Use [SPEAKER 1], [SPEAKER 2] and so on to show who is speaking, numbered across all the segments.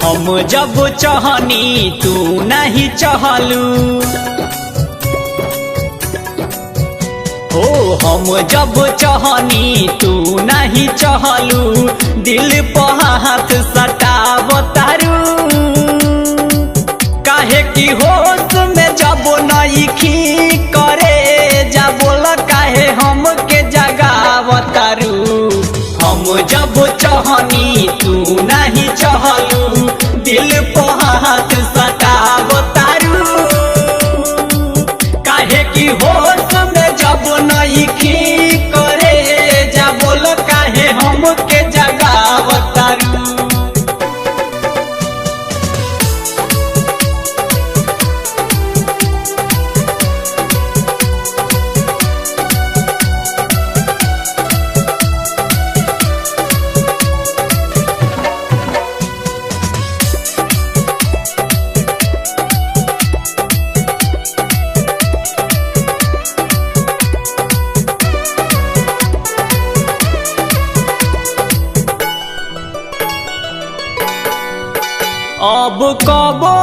[SPEAKER 1] हम जब चाहनी तू नहीं चाहलू, हो हम जब चाहनी तू नहीं चाहलू, दिल पर हाथ सटावतारू। काहे की होश में जब नइखी करे जा बोल काहे हमके जगावतारू। हम जब चाहनी तू नहीं चाहलू, दिल पर हाथ सटावतारू। काहे की होश में जब नइखी करे जा बोल काहे हमके जगावतारू। अब कबो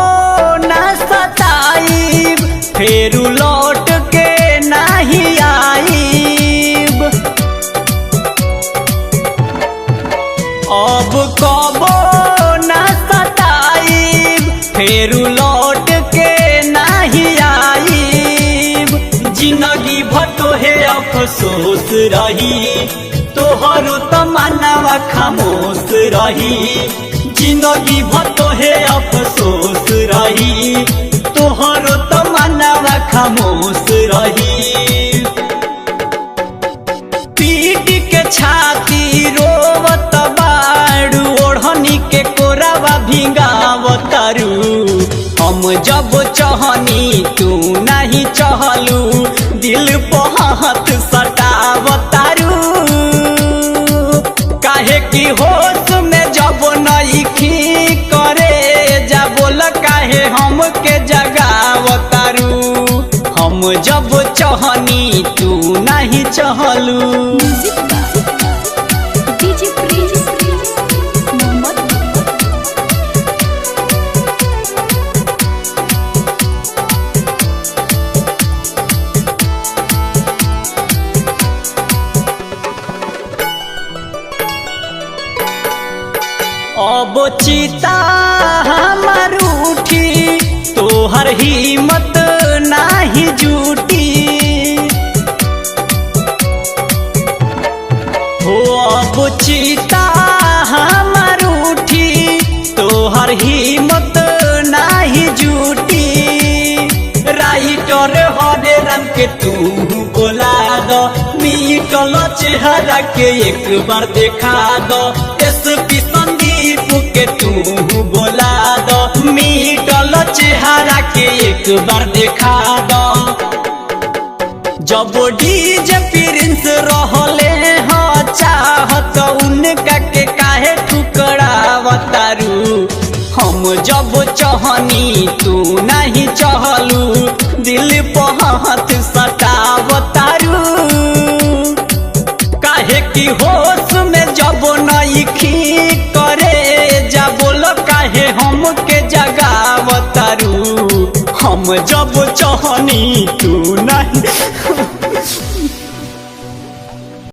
[SPEAKER 1] न सताईब, फेरू लौट के नहीं आईब। अब कबो न सताईब, फेरू लौट के नहीं आईब। जिंदगी भर तोहे अफसोस रही, तोहरो तमन्ना खामोश रही। जिंदगी भर तोहे अफसोस रही, तोहरो तमन्ना खामोश रही। पीट के छाती रोवत बाड़ू, ओढ़नी के कोरावा भिंगावतारू। हम जब चाहनी तू नहीं चाहलू, दिल पर हाथ सटावतारू। काहे की होश में जब नइखी करे जा बोल काहे हमके जगावतारू। हम जब चाहनी तू नहीं चाहलू। अब चिता हमर उठी, तोहर हिम्मत नाही जुटी। हो अब चिता हमर उठी, तोहर हिम्मत नाही जुटी। राइटर हरे रंग के तू बोला दो, मिटल चेहरा के एक बार देखा दो। एसपी संदीप के तू बोला दो, मिटल चेहरा के एक बार देखा दो। जब डीजे प्रिंस रहले हो चाहत, उनका के काहे ठुकरावतारू। हम जब चाहनी तू नहीं चाहलू, दिल पर हाथ सटावतारू। काहे की होश में जब नइखी करे जा बोल काहे हमके जगावतारू। हम जब चाहनी तू